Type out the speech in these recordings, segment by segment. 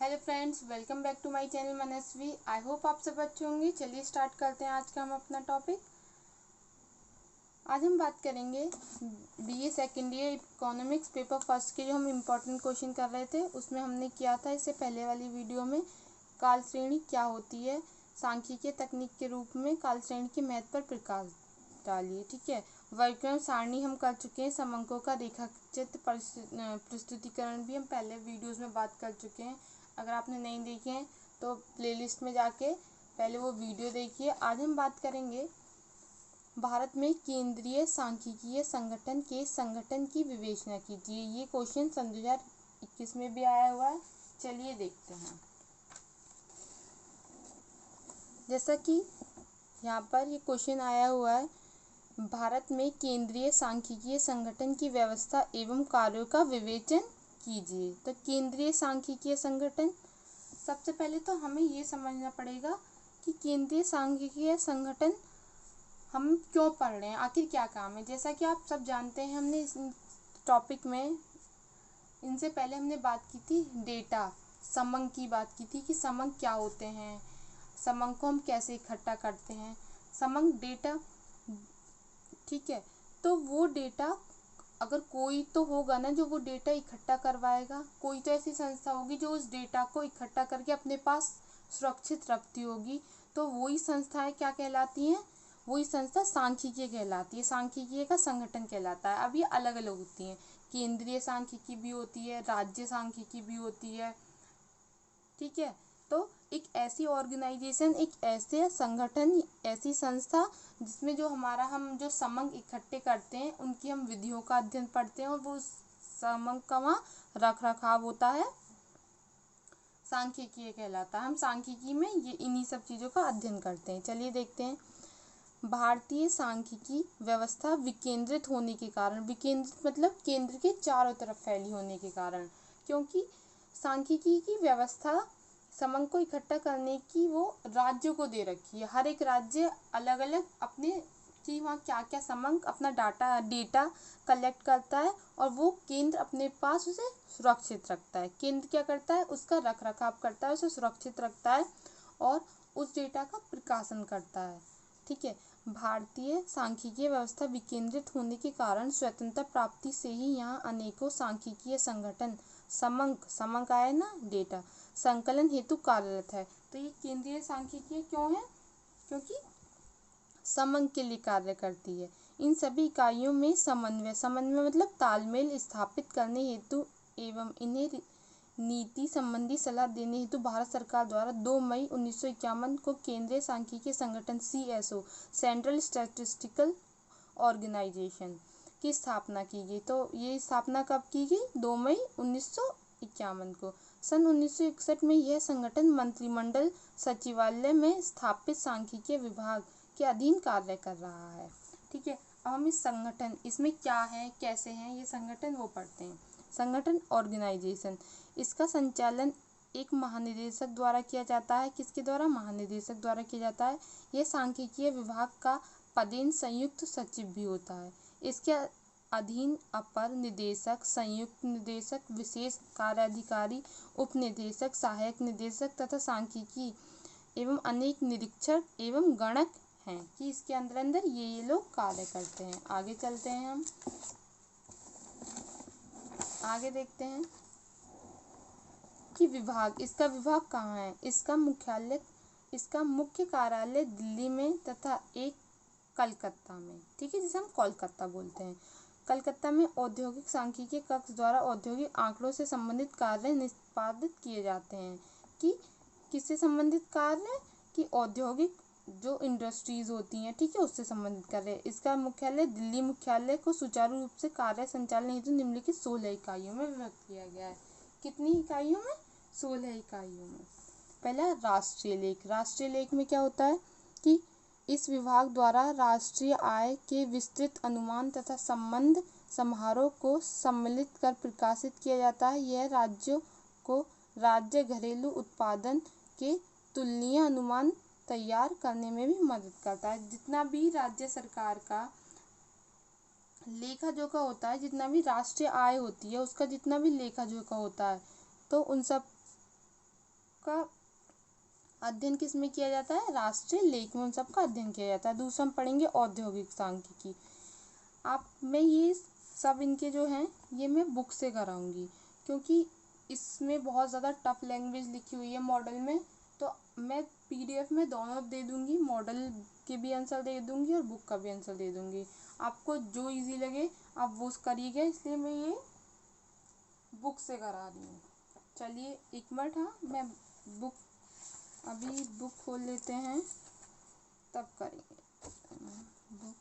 Hello friends, welcome back to my channel Manasvi. I hope आप सब अच्छे होंगे। चलिए स्टार्ट करते हैं आज का हम अपना टॉपिक। आज हम बात करेंगे BA second year economics paper first के जो हम इम्पोर्टेंट क्वेश्चन कर रहे थे उसमें हमने किया था इससे पहले वाली वीडियो में काल श्रेणी क्या होती है, सांख्यिकीय तकनीक के रूप में काल श्रेणी के महत्व पर प्रकाश डालिए। ठीक है, वर्गक्रम सारणी हम कर चुके हैं, समंकों का रेखाचित्र प्रस्तुतिकरण भी हम पहले वीडियोस में बात कर चुके हैं। अगर आपने नहीं देखे हैं तो प्लेलिस्ट में जाके पहले वो वीडियो देखिए। आज हम बात करेंगे भारत में केंद्रीय सांख्यिकीय संगठन के संगठन की विवेचना कीजिए। ये क्वेश्चन सन 2021 में भी आया हुआ है। चलिए देखते हैं। जैसा कि यहाँ पर ये क्वेश्चन आया हुआ है, भारत में केंद्रीय सांख्यिकीय संगठन की व्यवस्था एवं कार्यों का विवेचन कीजिए। तो केंद्रीय सांख्यिकीय संगठन, सबसे पहले तो हमें ये समझना पड़ेगा कि केंद्रीय सांख्यिकीय संगठन हम क्यों पढ़ रहे हैं, आखिर क्या काम है। जैसा कि आप सब जानते हैं, हमने इस टॉपिक में इनसे पहले हमने बात की थी डेटा समंक की बात की थी कि समंक क्या होते हैं, समंक को हम कैसे इकट्ठा करते हैं, समंक डेटा। ठीक है, तो वो डेटा अगर कोई तो होगा ना जो वो डेटा इकट्ठा करवाएगा, कोई तो ऐसी संस्था होगी जो उस डेटा को इकट्ठा करके अपने पास सुरक्षित रखती होगी। तो वही संस्थाएं क्या कहलाती हैं, वही संस्था सांख्यिकीय कहलाती है, सांख्यिकीय का संगठन कहलाता है। अब ये अलग अलग होती हैं, केंद्रीय सांख्यिकी भी होती है, राज्य सांख्यिकी भी होती है। ठीक है, तो एक ऐसी ऑर्गेनाइजेशन, एक ऐसे संगठन, ऐसी संस्था जिसमें जो हम जो समंक इकट्ठे करते हैं उनकी हम विधियों का अध्ययन पढ़ते हैं और वो समंक का वहाँ रख रखाव होता है, सांख्यिकीय कहलाता है। हम सांख्यिकी में ये इन्हीं सब चीज़ों का अध्ययन करते हैं। चलिए देखते हैं। भारतीय सांख्यिकी व्यवस्था विकेंद्रित होने के कारण, विकेंद्रित मतलब केंद्र के चारों तरफ फैली होने के कारण, क्योंकि सांख्यिकी की व्यवस्था समंक को इकट्ठा करने की वो राज्यों को दे रखी है। हर एक राज्य अलग अलग अपने कि वहाँ क्या क्या समंक अपना डेटा कलेक्ट करता है और वो केंद्र अपने पास उसे सुरक्षित रखता है। केंद्र क्या करता है, उसका रख रखाव करता है, उसे सुरक्षित रखता है और उस डेटा का प्रकाशन करता है। ठीक है, भारतीय सांख्यिकीय व्यवस्था विकेंद्रित होने के कारण स्वतंत्रता प्राप्ति से ही यहाँ अनेकों सांख्यिकीय संगठन समंक आए ना डेटा संकलन हेतु कार्यरत है। तो ये केंद्रीय सांख्यिकीय क्यों है, क्योंकि समंक के लिए कार्य करती है। इन सभी इकाइयों में समन्वय मतलब तालमेल स्थापित करने हेतु एवं इन्हें नीति संबंधी सलाह देने हेतु भारत सरकार द्वारा 2 मई 1951 को केंद्रीय सांख्यिकीय संगठन CSO सेंट्रल स्टैटिस्टिकल ऑर्गेनाइजेशन की स्थापना की गई। तो ये स्थापना कब की गई, 2 मई 1951 को। सन 1961 में यह संगठन मंत्रिमंडल सचिवालय में स्थापित सांख्यिकीय विभाग के अधीन कार्य कर रहा है। ठीक है, अब हम इस संगठन, इसमें क्या है, कैसे हैं ये संगठन, वो पढ़ते हैं। संगठन ऑर्गेनाइजेशन, इसका संचालन एक महानिदेशक द्वारा किया जाता है। किसके द्वारा, महानिदेशक द्वारा किया जाता है। यह सांख्यिकीय विभाग का पदेन संयुक्त सचिव भी होता है। इसके अधीन अपर निदेशक, संयुक्त निदेशक, विशेष कार्याधिकारी, उप निदेशक, सहायक निदेशक तथा सांख्यिकी एवं अनेक निरीक्षक एवं गणक हैं कि इसके अंदर ये लोग कार्य करते हैं। आगे चलते हैं, हम आगे देखते हैं कि इसका विभाग कहाँ है। इसका मुख्य कार्यालय दिल्ली में तथा एक कलकत्ता में। ठीक है, जिसे हम कोलकाता बोलते हैं। कलकत्ता में औद्योगिक सांख्यिकी कक्ष द्वारा औद्योगिक आंकड़ों से संबंधित कार्य निष्पादित किए जाते हैं। कि किससे संबंधित कार्य, कि औद्योगिक जो इंडस्ट्रीज होती हैं, ठीक है, उससे संबंधित कार्य। इसका मुख्यालय दिल्ली मुख्यालय को सुचारू रूप से कार्य संचालन हेतु निम्नलिखित 16 इकाइयों में विभक्त किया गया है। कितनी इकाइयों में, 16 इकाइयों में। पहला राष्ट्रीय लेख। राष्ट्रीय लेख में क्या होता है कि इस विभाग द्वारा राष्ट्रीय आय के विस्तृत अनुमान तथा संबंध समारोह को सम्मिलित कर प्रकाशित किया जाता है। यह राज्यों को राज्य घरेलू उत्पादन के तुलनीय अनुमान तैयार करने में भी मदद करता है। जितना भी राज्य सरकार का लेखा जोखा होता है, जितना भी राष्ट्रीय आय होती है, उसका जितना भी लेखा जोखा होता है, तो उन सब सबका अध्ययन किस में किया जाता है? राष्ट्रीय लेख में उन सबका अध्ययन किया जाता है। दूसरा हम पढ़ेंगे औद्योगिक सांख्यिकी। मैं ये सब इनके जो हैं ये मैं बुक से कराऊंगी, क्योंकि इसमें बहुत ज़्यादा टफ लैंग्वेज लिखी हुई है मॉडल में, तो मैं PDF में दोनों दे दूंगी, मॉडल के भी आंसर दे दूंगी और बुक का भी आंसर दे दूंगी। आपको जो इजी लगे आप वो करिएगा, इसलिए मैं ये बुक से करा रही हूँ। चलिए एक मिनट, हाँ मैं अभी बुक खोल लेते हैं तब करेंगे। बुक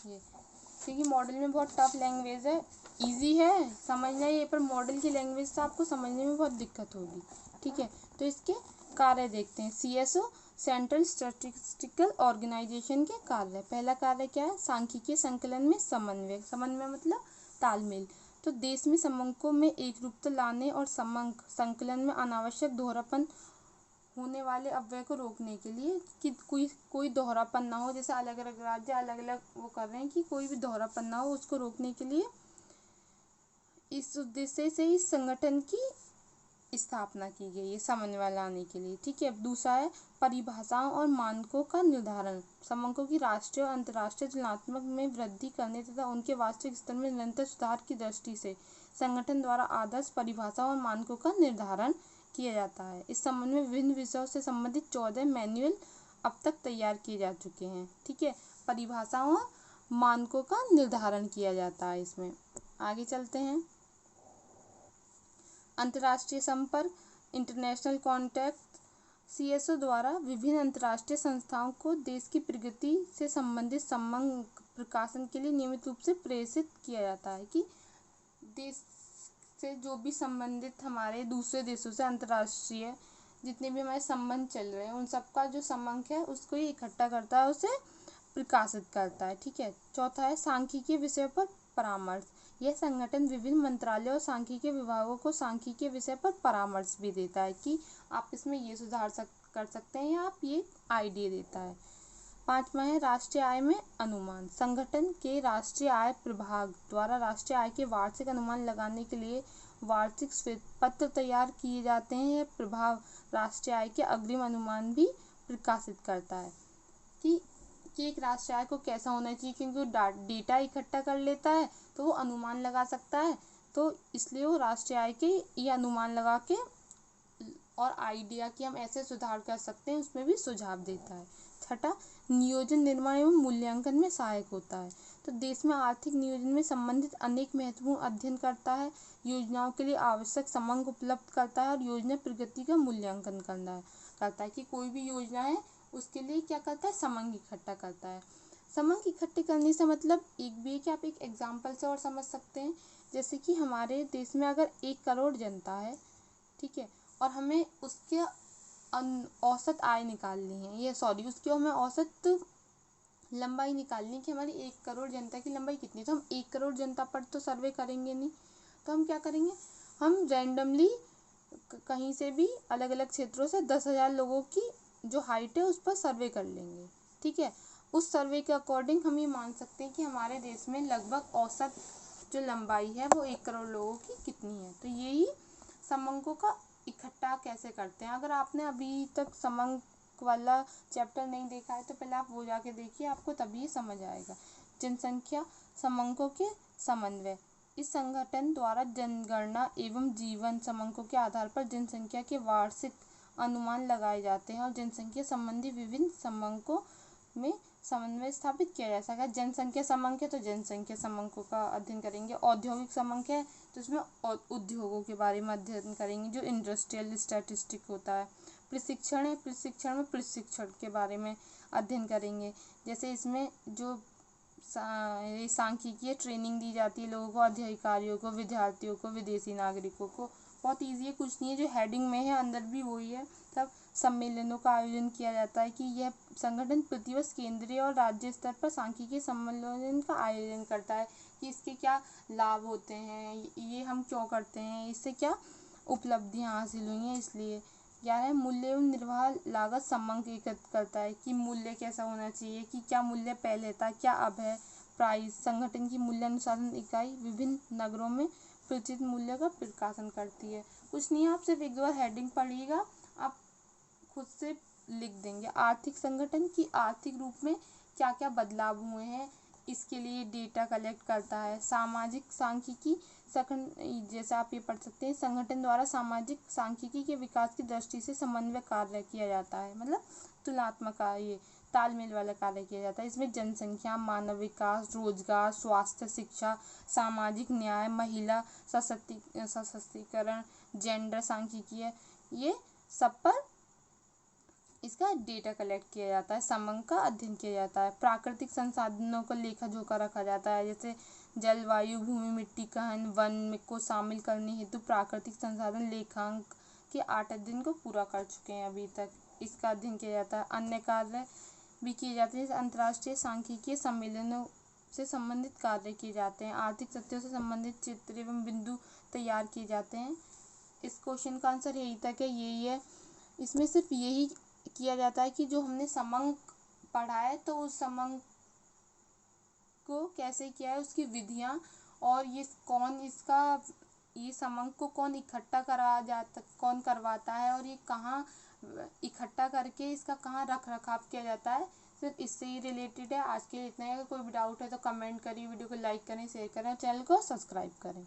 ये, क्योंकि मॉडल में बहुत टफ लैंग्वेज है, इजी है समझना ये, पर मॉडल की लैंग्वेज से आपको समझने में बहुत दिक्कत होगी। ठीक है, तो इसके कार्य देखते हैं। CSO सेंट्रल स्टैटिस्टिकल ऑर्गेनाइजेशन के कार्य। पहला कार्य क्या है? सांख्यिकीय संकलन में समन्वय। समन्वय मतलब तालमेल। तो देश में समंकों में एक रूपता लाने और समंक संकलन में अनावश्यक दोहरापन होने वाले अव्यय को रोकने के लिए कि कोई दोहरापन ना हो, जैसे अलग अलग राज्य अलग अलग वो कर रहे हैं कि कोई भी दोहरापन ना हो, उसको रोकने के लिए इस उद्देश्य से इस संगठन की स्थापना की गई है, समन्वय लाने के लिए। ठीक है, दूसरा है परिभाषाओं और मानकों का निर्धारण। समंकों की राष्ट्रीय और अंतर्राष्ट्रीय तुलनात्मक में वृद्धि करने तथा उनके वास्तविक स्तर में निरंतर सुधार की दृष्टि से संगठन द्वारा आदर्श परिभाषाओं और मानकों का निर्धारण किया जाता है। इस संबंध में विभिन्न विषयों से संबंधित 14 मैनुअल अब तक तैयार किए जा चुके हैं। ठीक है, परिभाषाओं और मानकों का निर्धारण किया जाता है इसमें। आगे चलते हैं। अंतर्राष्ट्रीय संपर्क, इंटरनेशनल कॉन्टैक्ट। CSO द्वारा विभिन्न अंतर्राष्ट्रीय संस्थाओं को देश की प्रगति से संबंधित समंक प्रकाशन के लिए नियमित रूप से प्रेषित किया जाता है, कि देश से जो भी संबंधित हमारे दूसरे देशों से अंतर्राष्ट्रीय जितने भी हमारे संबंध चल रहे हैं उन सबका जो समंक है उसको ये इकट्ठा करता है, उसे प्रकाशित करता है। ठीक है, चौथा है सांख्यिकीय विषय पर परामर्श। यह संगठन विभिन्न मंत्रालयों और सांख्यिकीय विभागों को सांख्यिकीय विषय पर परामर्श भी देता है, कि आप इसमें ये सुधार कर सकते हैं या आप ये आइडिया देता है। पांचवा है राष्ट्रीय आय में अनुमान। संगठन के राष्ट्रीय आय प्रभाग द्वारा राष्ट्रीय आय के वार्षिक अनुमान लगाने के लिए वार्षिक श्वेत पत्र तैयार किए जाते हैं। यह प्रभाग राष्ट्रीय आय के अग्रिम अनुमान भी प्रकाशित करता है, कि एक राष्ट्रीय आय को कैसा होना चाहिए, क्योंकि वो डेटा इकट्ठा कर लेता है तो वो अनुमान लगा सकता है, तो इसलिए वो राष्ट्रीय आय के ये अनुमान लगा के और आइडिया कि हम ऐसे सुधार कर सकते हैं उसमें भी सुझाव देता है। छठा, नियोजन, निर्माण एवं मूल्यांकन में सहायक होता है। तो देश में आर्थिक नियोजन में संबंधित अनेक महत्वपूर्ण अध्ययन करता है, योजनाओं के लिए आवश्यक समंक उपलब्ध करता है और योजना प्रगति का मूल्यांकन करता है, कि कोई भी योजना है उसके लिए क्या करता है? समंक इकट्ठा करता है। समंक इकट्ठे करने से मतलब एक भी है कि आप एक एग्जाम्पल से और समझ सकते हैं, जैसे कि हमारे देश में अगर 1 करोड़ जनता है, ठीक है, और हमें उसके औसत आय निकालनी है, उसकी हमें औसत लंबाई निकालनी है कि हमारी 1 करोड़ जनता की लंबाई कितनी। तो हम 1 करोड़ जनता पर तो सर्वे करेंगे नहीं, तो हम क्या करेंगे? हम रैंडमली कहीं से भी अलग अलग क्षेत्रों से 10,000 लोगों की जो हाइट है उस पर सर्वे कर लेंगे। ठीक है, उस सर्वे के अकॉर्डिंग हम ये मान सकते हैं कि हमारे देश में लगभग औसत जो लंबाई है वो 1 करोड़ लोगों की कितनी है। तो यही समंकों का इकट्ठा कैसे करते हैं। अगर आपने अभी तक समंक वाला चैप्टर नहीं देखा है तो पहले आप वो जाके देखिए, आपको तभी समझ आएगा। जनसंख्या समंकों के समन्वय। इस संगठन द्वारा जनगणना एवं जीवन समंकों के आधार पर जनसंख्या के वार्षिक अनुमान लगाए जाते हैं और जनसंख्या संबंधी विभिन्न समंकों में समन्वय स्थापित किया जा सकता है। जनसंख्या समंक है तो जनसंख्या समंकों का अध्ययन करेंगे। औद्योगिक समंक है तो इसमें उद्योगों के बारे में अध्ययन करेंगे, जो इंडस्ट्रियल स्टैटिस्टिक होता है। प्रशिक्षण है, प्रशिक्षण में प्रशिक्षण के बारे में अध्ययन करेंगे, जैसे इसमें जो सांख्यिकीय ट्रेनिंग दी जाती है लोगों को, अधिकारियों को, विद्यार्थियों को, विदेशी नागरिकों को। बहुत ईजी है, कुछ नहीं है, जो हेडिंग में है अंदर भी वही है। तब सम्मेलनों का आयोजन किया जाता है, कि यह संगठन प्रतिवर्ष केंद्रीय और राज्य स्तर पर सांख्यिकीय सम्मेलन का आयोजन करता है, कि इसके क्या लाभ होते हैं, ये हम क्यों करते हैं, इससे क्या उपलब्धियां हासिल हुई हैं, इसलिए। 11 मूल्य एवं निर्वाह लागत समंकित करता है कि मूल्य कैसा होना चाहिए, कि क्या मूल्य पहले था, क्या अब है। प्राइस संगठन की मूल्य अनुसाधन इकाई विभिन्न नगरों में प्रचलित मूल्य का प्रकाशन करती है। कुछ नहीं, आप सिर्फ एक दो बार हेडिंग पढ़िएगा, आप खुद से लिख देंगे। आर्थिक संगठन की आर्थिक रूप में क्या क्या बदलाव हुए हैं, इसके लिए डेटा कलेक्ट करता है। सामाजिक सांख्यिकी जैसे आप ये पढ़ सकते हैं, संगठन द्वारा सामाजिक सांख्यिकी के विकास की दृष्टि से समन्वय कार्य किया जाता है, मतलब तुलनात्मक ये तालमेल वाला कार्य किया जाता है। इसमें जनसंख्या, मानव विकास, रोजगार, स्वास्थ्य, शिक्षा, सामाजिक न्याय, महिला सशक्तिकरण, जेंडर सांख्यिकी है, ये सब पर इसका डेटा कलेक्ट किया जाता है, समंक का अध्ययन किया जाता है। प्राकृतिक संसाधनों का लेखा जोखा रखा जाता है, जैसे जलवायु, भूमि, मिट्टी, गहन, वन को शामिल करने हेतु प्राकृतिक संसाधन लेखांक के 8 अध्ययन को पूरा कर चुके हैं अभी तक, इसका अध्ययन किया जाता है। अन्य कार्य भी किए जाते हैं, अंतर्राष्ट्रीय सांख्यिकीय सम्मेलनों से संबंधित कार्य किए जाते हैं। आर्थिक तथ्यों से संबंधित चित्र एवं बिंदु तैयार किए जाते हैं। इस क्वेश्चन का आंसर यही तक है, यही है। इसमें सिर्फ यही किया जाता है कि जो हमने समंक पढ़ा है तो उस समंक को कैसे किया है, उसकी विधियां, और ये समंक को कौन इकट्ठा कौन करवाता है, और ये कहाँ इकट्ठा करके इसका कहाँ रख रखाव किया जाता है, सिर्फ इससे ही रिलेटेड है। आज के लिए इतना है। अगर कोई भी डाउट है तो कमेंट करिए, वीडियो को लाइक करें, शेयर करें, चैनल को सब्सक्राइब करें।